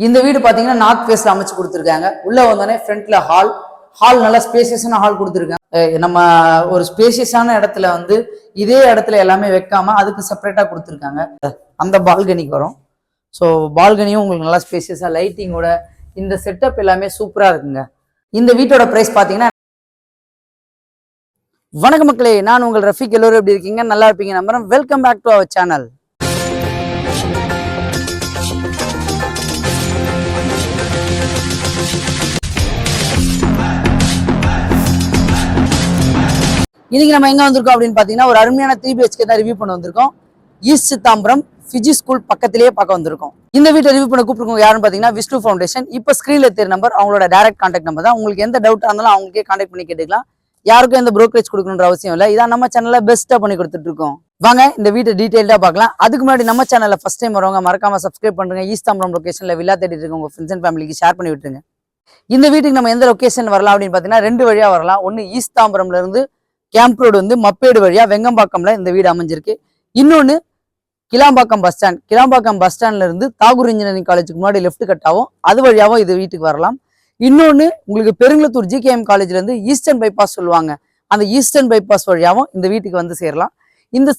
இந்த வீடு பாத்தீங்கன்னா நார்த் ஃபேஸ்ல அமைச்சு கொடுத்துருக்காங்க. உள்ள வந்தோடனே ஃப்ரண்ட்ல ஹால் நல்லா ஸ்பேசியஸான ஹால் கொடுத்துருக்காங்க. நம்ம ஒரு ஸ்பேசியஸான இடத்துல வந்து இதே இடத்துல எல்லாமே வைக்காம அதுக்கு செப்பரேட்டா கொடுத்துருக்காங்க. அந்த பால்கனிக்கு வரும். ஸோ பால்கனியும் உங்களுக்கு நல்லா ஸ்பேசியஸா லைட்டிங்கோட இந்த செட்டப் எல்லாமே சூப்பரா இருக்குங்க. இந்த வீட்டோட பிரைஸ் பாத்தீங்கன்னா, வணக்கம் மக்களே, நான் உங்கள் ரஃபீக். எல்லோரும் எப்படி இருக்கீங்க? நல்லா இருப்பீங்க நம்புறேன். Welcome back to our channel. இன்னைக்கு நம்ம எங்க வந்திருக்கோம் அப்படின்னு பாத்தீங்கன்னா, ஒரு அருமையான 3 BHK தான் ரிவ்யூ பண்ண வந்திருக்கோம். ஈஸ்ட் சித்தாம்பரம் ஃபிஜி ஸ்கூல் பக்கத்திலேயே பார்க்க வந்திருக்கோம். இந்த வீட்டை ரிவ்யூ பண்ண கூப்பிட்டுருக்கோம் யாருன்னு பாத்தீங்கன்னா, விஷ்ணு ஃபவுண்டேஷன். இப்போ ஸ்கிரீன்ல தெரியும் நம்பர், அவங்களோட டைரக்ட் கான்டாக்ட் நம்பர் தான். உங்களுக்கு எந்த டவுட்டா இருந்தாலும் அவங்களுக்கே கான்டாக்ட் பண்ணி கேட்டுக்கலாம். யாருக்கும் எந்த ப்ரோக்கரேஜ் கொடுக்கணுன்ற அவசியம் இல்லை. இதான் நம்ம சேனல்ல பெஸ்ட்டா பண்ணி கொடுத்துட்டு இருக்கோம். வாங்க இந்த வீட்டை டீடைல்டா பார்க்கலாம். அதுக்கு முன்னாடி நம்ம சேனல்ல ஃபர்ஸ்ட் டைம் வரவங்க மறக்காம சப்ஸ்கிரைப் பண்ணுங்க. ஈஸ்தாம்பரம் லொகேஷன்ல வில்லா தேடிட்டு இருக்க உங்க ஃப்ரெண்ட்ஸ் அண்ட் ஃபேமிலிக்கு ஷேர் பண்ணி விட்டுருங்க. இந்த வீட்டுக்கு நம்ம எந்த லொகேஷன் வரலாம் அப்படின்னு பாத்தீங்கன்னா, 2 வழியா வரலாம். ஒன்னு ஈஸ்தாம்பரம்ல இருந்து கேம்ப் ரோடு வந்து மப்பேடு வழியா வெங்கம்பாக்கம்ல இந்த வீடு அமைஞ்சிருக்கு. இன்னொன்னு Kilambakkam bus stand. Kilambakkam bus ஸ்டாண்ட்ல இருந்து தாகூர் இன்ஜினியரிங் காலேஜுக்கு முன்னாடி லெஃப்ட் கட் ஆகும். அது வழியாவும் இது வீட்டுக்கு வரலாம். இன்னொன்னு உங்களுக்கு பெருங்குளத்தூர் GKM காலேஜ்ல இருந்து ஈஸ்டர்ன் பைபாஸ் சொல்லுவாங்க, அந்த ஈஸ்டர்ன் பைபாஸ் வழியாவும் இந்த வீட்டுக்கு வந்து சேரலாம். இந்த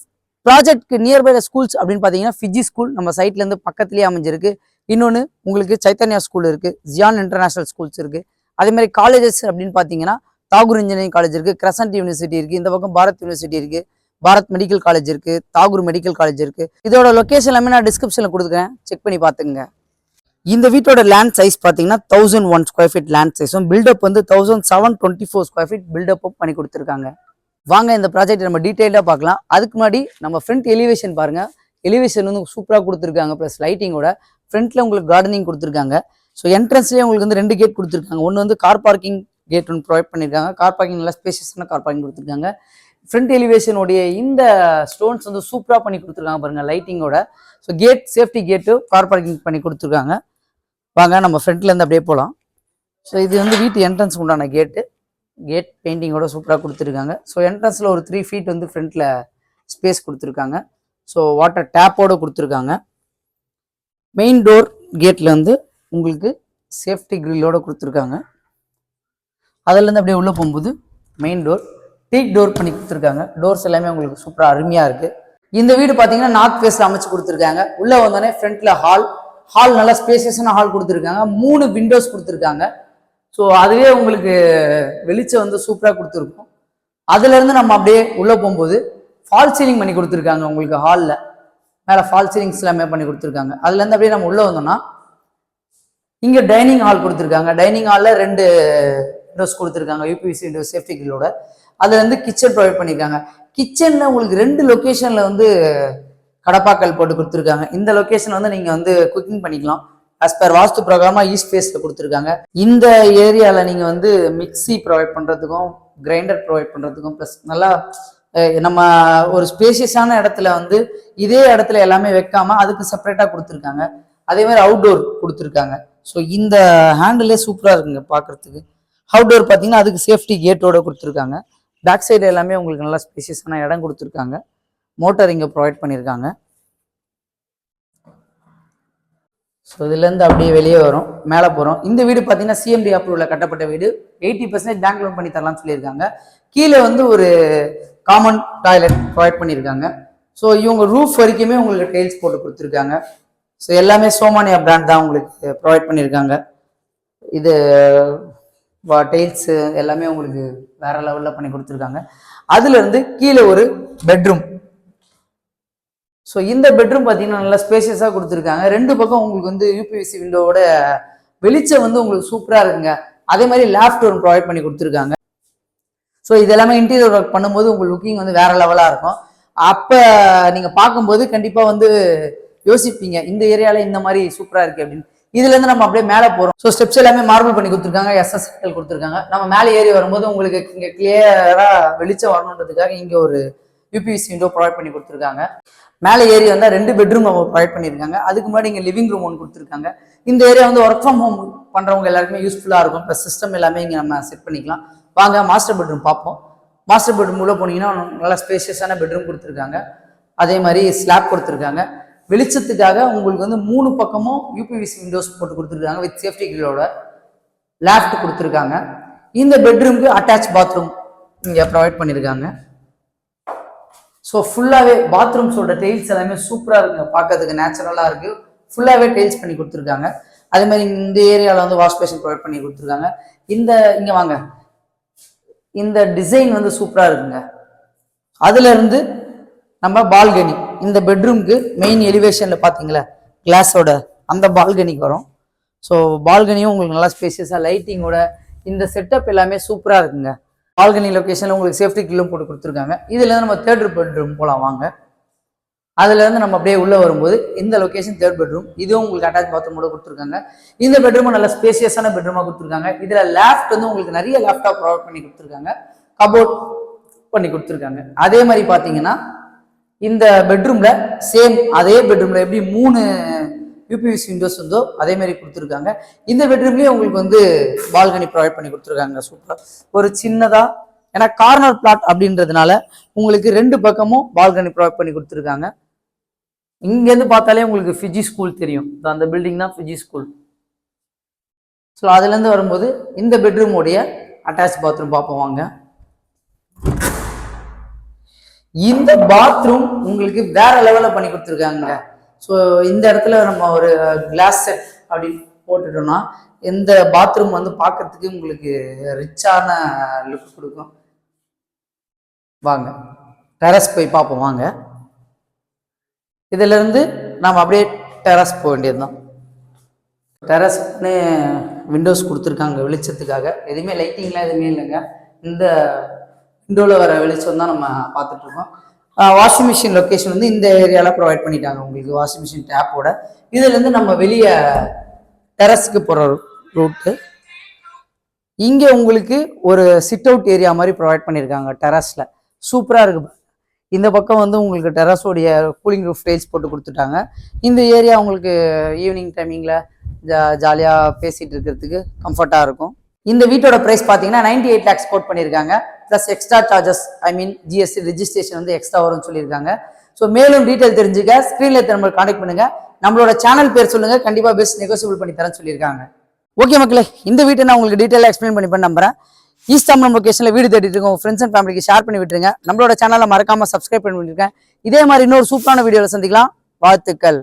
ப்ராஜெக்ட்க்கு நியர்பை ஸ்கூல்ஸ் அப்படின்னு பாத்தீங்கன்னா, ஃபிஜி ஸ்கூல் நம்ம சைட்ல இருந்து பக்கத்திலேயே அமைஞ்சிருக்கு. இன்னொன்னு உங்களுக்கு சைத்தன்யா ஸ்கூல் இருக்கு, ஜியான் இன்டர்நேஷனல் ஸ்கூல்ஸ் இருக்கு. அதே மாதிரி காலேஜஸ் அப்படின்னு பாத்தீங்கன்னா, தாகூர் இன்ஜினியரிங் காலேஜ் இருக்கு, கிரசன்ட் யூனிவர்சிட்டி இருக்கு, இந்த பக்கம் பாரத் யூனிவர்சிட்டி இருக்கு, பாரத் மெடிக்கல் காலேஜ் இருக்கு, தாகூர் மெடிக்கல் காலேஜ் இருக்கு. இதோட லொகேஷன் எல்லாமே நான் டிஸ்கிரிப்ஷன்ல கொடுத்துக்கிறேன், செக் பண்ணி பாத்துங்க. இந்த வீட்டோட லேண்ட் சைஸ் பாத்தீங்கன்னா 1001 ஸ்கொயர் ஃபீட் லேண்ட் சைஸும், பில்டப் வந்து 1724 ஸ்கொயர் ஃபீட் பில்டப்பும் பண்ணி கொடுத்துருக்காங்க. வாங்க இந்த ப்ராஜெக்ட் நம்ம டீடைல்டா பார்க்கலாம். அதுக்கு முன்னாடி நம்ம ஃப்ரண்ட் எலிவேஷன் பாருங்க. எலிவேஷன் வந்து சூப்பரா கொடுத்துருக்காங்க. பிளஸ் லைட்டிங்கோட ஃப்ரண்ட்ல உங்களுக்கு கார்டனிங் கொடுத்துருக்காங்க. ஸோ என்ட்ரன்ஸ்லேயே உங்களுக்கு வந்து 2 கேட் கொடுத்துருக்காங்க. ஒன்று வந்து கார் பார்க்கிங் கேட் ஒன்று ப்ரொவைட் பண்ணியிருக்காங்க. கார் பார்க்கிங் நல்லா ஸ்பேஷியஸான கார் பார்க்கிங் கொடுத்துருக்காங்க. ஃப்ரண்ட் எலிவேஷனுடைய இந்த ஸ்டோன்ஸ் வந்து சூப்பராக பண்ணி கொடுத்துருக்காங்க பாருங்க லைட்டிங்கோட. So gate safety gate car parking பண்ணி கொடுத்துருக்காங்க. வாங்க நம்ம ஃப்ரண்ட்லேருந்து அப்படியே போகலாம். ஸோ இது வந்து வீட்டு என்ட்ரன்ஸ் உண்டான கேட்டு. கேட் பெயிண்டிங்கோட சூப்பராக கொடுத்துருக்காங்க. ஸோ என்ட்ரன்ஸில் ஒரு 3 ஃபீட் வந்து ஃப்ரண்ட்டில் ஸ்பேஸ் கொடுத்துருக்காங்க. ஸோ வாட்டர் டேப்போடு கொடுத்துருக்காங்க. மெயின் டோர் கேட்டில் வந்து உங்களுக்கு சேஃப்டி கிரில்லோட கொடுத்துருக்காங்க. அதுலேருந்து அப்படியே உள்ளே போகும்போது மெயின் டோர் டீக் டோர் பண்ணி கொடுத்துருக்காங்க. டோர்ஸ் எல்லாமே உங்களுக்கு சூப்பராக அருமையாக இருக்குது. இந்த வீடு பார்த்தீங்கன்னா நார்த் ஃபேஸில் அமைச்சு கொடுத்துருக்காங்க. உள்ளே வந்தோடனே ஃப்ரண்ட்டில் ஹால் நல்லா ஸ்பேசியஸான ஹால் கொடுத்துருக்காங்க. 3 விண்டோஸ் கொடுத்துருக்காங்க. ஸோ அதுவே உங்களுக்கு வெளிச்சம் வந்து சூப்பராக கொடுத்துருக்கும். அதுலேருந்து நம்ம அப்படியே உள்ளே போகும்போது ஃபால் சீலிங் பண்ணி கொடுத்துருக்காங்க. உங்களுக்கு ஹாலில் மேலே ஃபால் சீலிங்ஸ் எல்லாமே பண்ணி கொடுத்துருக்காங்க. அதுலேருந்து அப்படியே நம்ம உள்ளே வந்தோம்னா இங்கே டைனிங் ஹால் கொடுத்துருக்காங்க. டைனிங் ஹாலில் 2 விண்டோஸ் கொடுத்துருக்காங்க, UPVC விண்டோ சேஃப்டி கிரில்லோட. அதில் வந்து கிச்சன் ப்ரொவைட் பண்ணியிருக்காங்க. கிச்சனில் உங்களுக்கு 2 லொக்கேஷனில் வந்து கடப்பாக்கல் போட்டு கொடுத்துருக்காங்க. இந்த லொக்கேஷன் வந்து நீங்கள் வந்து குக்கிங் பண்ணிக்கலாம். ஆஸ் பர் வாஸ்து பிரகாரமாக ஈஸ்ட் ஃபேஸில் கொடுத்துருக்காங்க. இந்த ஏரியாவில் நீங்கள் வந்து மிக்சி ப்ரொவைட் பண்ணுறதுக்கும் கிரைண்டர் ப்ரொவைட் பண்ணுறதுக்கும் ப்ளஸ் நல்லா நம்ம ஒரு ஸ்பேஷியஸான இடத்துல வந்து இதே இடத்துல எல்லாமே வைக்காம அதுக்கு செப்பரேட்டாக கொடுத்துருக்காங்க. அதே மாதிரி அவுட்டோர் கொடுத்துருக்காங்க. ஸோ இந்த ஹேண்டிலே சூப்பராக இருக்குங்க பார்க்குறதுக்கு. அவுட்டோர் பார்த்தீங்கன்னா அதுக்கு சேஃப்டி கேட்டோட கொடுத்துருக்காங்க. பேக் சைடு எல்லாமே உங்களுக்கு நல்லா ஸ்பேஷியஸான இடம் கொடுத்துருக்காங்க. மோட்டார் இங்கே ப்ரொவைட் பண்ணியிருக்காங்க. ஸோ இதுலேருந்து அப்படியே வெளியே வரும், மேலே போகிறோம். இந்த வீடு பார்த்தீங்கன்னா CMD அப்ரூவலில் கட்டப்பட்ட வீடு. 80% பேங்க் லோன் பண்ணி தரலாம்னு சொல்லியிருக்காங்க. கீழே வந்து ஒரு காமன் டாய்லெட் ப்ரொவைட் பண்ணியிருக்காங்க. ஸோ இவங்க ரூஃப் வரைக்குமே உங்களுக்கு டைல்ஸ் போட்டு கொடுத்துருக்காங்க. ஸோ எல்லாமே சோமானியா பிராண்ட் தான் உங்களுக்கு ப்ரொவைட் பண்ணியிருக்காங்க. இது டைல்ஸு எல்லாமே உங்களுக்கு வேற லெவலில் பண்ணி கொடுத்துருக்காங்க. அதுலேருந்து கீழே ஒரு பெட்ரூம். ஸோ இந்த பெட்ரூம் பார்த்தீங்கன்னா நல்லா ஸ்பேஷியஸாக கொடுத்துருக்காங்க. 2 பக்கம் உங்களுக்கு வந்து UPVC விண்டோவோட வெளிச்சம் வந்து உங்களுக்கு சூப்பராக இருக்குங்க. அதே மாதிரி லேஃப்ட் ஒன்று ப்ரொவைட் பண்ணி கொடுத்துருக்காங்க. ஸோ இது எல்லாமே இன்டீரியர் ஒர்க் பண்ணும்போது உங்கள் லுக்கிங் வந்து வேற லெவலாக இருக்கும். அப்போ நீங்கள் பார்க்கும்போது கண்டிப்பாக வந்து யோசிப்பீங்க, இந்த ஏரியாவில் இந்த மாதிரி சூப்பராக இருக்குது அப்படின்னு. இதுலேருந்து நம்ம அப்படியே மேலே போகிறோம். ஸோ ஸ்டெப்ஸ் எல்லாமே மார்பிள் பண்ணி கொடுத்துருக்காங்க, SS செட்டல் கொடுத்துருக்காங்க. நம்ம மேலே ஏறி வரும்போது உங்களுக்கு இங்கே கிளியராக வெளிச்சம் வரணுன்றதுக்காக இங்கே ஒரு UPVC விண்டோ ப்ரொவைட் பண்ணி கொடுத்துருக்காங்க. மேலே ஏறி வந்தால் 2 பெட்ரூம் நம்ம ப்ரொவைட் பண்ணியிருக்காங்க. அதுக்கு முன்னாடி இங்கே லிவிங் ரூம் ஒன்று கொடுத்துருக்காங்க. இந்த ஏரியா வந்து ஒர்க் ஃப்ரம் ஹோம் பண்ணுறவங்க எல்லாருக்குமே யூஸ்ஃபுல்லாக இருக்கும். ப்ளஸ் சிஸ்டம் எல்லாமே இங்கே நம்ம செட் பண்ணிக்கலாம். வாங்க மாஸ்டர் பெட்ரூம் பார்ப்போம். மாஸ்டர் பெட்ரூம் உள்ள போனீங்கன்னா நல்லா ஸ்பேஷியஸான பெட்ரூம் கொடுத்துருக்காங்க. அதே மாதிரி ஸ்லாப் கொடுத்துருக்காங்க. வெளிச்சத்துக்காக உங்களுக்கு வந்து 3 பக்கமும் யூபிவிசி விண்டோஸ் போட்டு கொடுத்துருக்காங்க வித் சேஃப்டி கிரிலோட. லேஃப்ட் கொடுத்துருக்காங்க. இந்த பெட்ரூம்க்கு அட்டாச் பாத்ரூம் இங்கே ப்ரொவைட் பண்ணியிருக்காங்க. ஸோ ஃபுல்லாகவே பாத்ரூம்ஸோட டைல்ஸ் எல்லாமே சூப்பராக இருக்குங்க, பார்க்கறதுக்கு நேச்சுரலாக இருக்குது. ஃபுல்லாகவே டைல்ஸ் பண்ணி கொடுத்துருக்காங்க. அதே மாதிரி இந்த ஏரியாவில் வந்து வாஷ் பேஷன் ப்ரொவைட் பண்ணி கொடுத்துருக்காங்க. இங்கே வாங்க, இந்த டிசைன் வந்து சூப்பராக இருக்குங்க. அதுலேருந்து நம்ம பால்கனி, இந்த பெட்ரூம்க்கு மெயின் எலிவேஷனில் பார்த்தீங்களா கிளாஸோட அந்த பால்கனிக்கு வரும். ஸோ பால்கனியும் உங்களுக்கு நல்லா ஸ்பேசியஸாக லைட்டிங்கோட இந்த செட்டப் எல்லாமே சூப்பராக இருக்குங்க. பால்கனி லொக்கேஷனில் உங்களுக்கு சேஃப்டி கில்லும் போட்டு கொடுத்துருக்காங்க. இதுலேருந்து நம்ம தேர்ட் பெட்ரூம் போகலாம் வாங்க. அதுலேருந்து நம்ம அப்படியே உள்ளே வரும்போது இந்த லொக்கேஷன் தேர்ட் பெட்ரூம். இதுவும் உங்களுக்கு அட்டாச் பாத்ரூமோட கொடுத்துருக்காங்க. இந்த பெட்ரூமும் நல்ல ஸ்பேசியஸான பெட்ரூமாக கொடுத்துருக்காங்க. இதில் லேஃப்ட் வந்து உங்களுக்கு நிறைய லேப்டாப் ப்ரொவைட் பண்ணி கொடுத்துருக்காங்க, கபோர்ட் பண்ணி கொடுத்துருக்காங்க. அதே மாதிரி பார்த்தீங்கன்னா இந்த பெட்ரூமில் சேம் அதே பெட்ரூமில் எப்படி 3 யூபிவிசி விண்டோஸ் இருந்தோ அதே மாதிரி கொடுத்துருக்காங்க. இந்த பெட்ரூம்லேயே உங்களுக்கு வந்து பால்கனி ப்ரொவைட் பண்ணி கொடுத்துருக்காங்க சூப்பராக. ஒரு சின்னதாக, ஏன்னா கார்னர் பிளாட் அப்படின்றதுனால உங்களுக்கு 2 பக்கமும் பால்கனி ப்ரொவைட் பண்ணி கொடுத்துருக்காங்க. இங்கேருந்து பார்த்தாலே உங்களுக்கு ஃபிஜி ஸ்கூல் தெரியும், அந்த பில்டிங் தான் ஃபிஜி ஸ்கூல். ஸோ அதுலேருந்து வரும்போது இந்த பெட்ரூமோடைய அட்டாச் பாத்ரூம் பார்ப்போம் வாங்க. இந்த பாத்ரூம் உங்களுக்கு வேற லெவலில் பண்ணி கொடுத்துருக்காங்க. ஸோ இந்த இடத்துல நம்ம ஒரு கிளாஸ் செட் அப்படி போட்டுட்டோம்னா இந்த பாத்ரூம் வந்து பார்க்கறதுக்கு உங்களுக்கு ரிச்சான லுக் கொடுக்கும். வாங்க டெரஸ் போய் பார்ப்போம் வாங்க. இதுல இருந்து நாம் அப்படியே டெரஸ் போக வேண்டியதுதான். டெரஸ்னு விண்டோஸ் கொடுத்துருக்காங்க வெளிச்சத்துக்காக. எதுவுமே லைட்டிங்லாம் எதுவுமே இல்லைங்க, இந்த விண்டோவில் வர வெளிச்சம் தான் நம்ம பார்த்துட்டு இருக்கோம். வாஷிங் மிஷின் லொக்கேஷன் வந்து இந்த ஏரியாவில் ப்ரொவைட் பண்ணிட்டாங்க உங்களுக்கு, வாஷிங் மிஷின் டேப்போட. இதுலேருந்து நம்ம வெளியே டெரஸ்க்கு போகிற ரூட்டு. இங்கே உங்களுக்கு ஒரு சிட் அவுட் ஏரியா மாதிரி ப்ரொவைட் பண்ணியிருக்காங்க டெரஸில், சூப்பராக இருக்குது. இந்த பக்கம் வந்து உங்களுக்கு டெரஸோடைய கூலிங் ரூஃப் டைல்ஸ் போட்டு கொடுத்துட்டாங்க. இந்த ஏரியா உங்களுக்கு ஈவினிங் டைமிங்கில் ஜாலியாக பேசிகிட்டு இருக்கிறதுக்கு கம்ஃபர்ட்டாக இருக்கும். இந்த வீட்டோட ப்ரைஸ் பார்த்தீங்கன்னா 98 lakhs கோட் பண்ணியிருக்காங்க. ப்ளஸ் எக்ஸ்ட்ரா சார்ஜஸ், ஐ மீன் ஜிஎஸ்டி ரெஜிஸ்ட்ரேஷன் வந்து எக்ஸ்ட்ரா வரும்னு சொல்லியிருக்காங்க. ஸோ மேலும் டீட்டெயில் தெரிஞ்சுக்க ஸ்க்ரீனில் நம்பர் கான்டெக்ட் பண்ணுங்க. நம்மளோட சேனல் பேர் சொல்லுங்க, கண்டிப்பாக பெஸ்ட் நெகோசியபிள் பண்ணி தரேன்னு சொல்லியிருக்காங்க. ஓகே மக்களே, இந்த வீட்டை நான் உங்களுக்கு டீட்டெயிலாக எக்ஸ்பிளைன் பண்ணி நம்புறேன். ஈஸ்ட் தாம்பரம் லொகேஷனில் வீடு தேடிட்டு இருக்கோம். ஃப்ரெண்ட்ஸ் அண்ட் ஃபேமிலிக்கு ஷேர் பண்ணி விட்டுருங்க. நம்மளோட சேனலை மறக்காம சப்ஸ்கிரைப் பண்ணி விட்டுருக்கேன். இதே மாதிரி இன்னொரு சூப்பரான வீடியோவில் சந்திக்கலாம். வாழ்த்துக்கள்.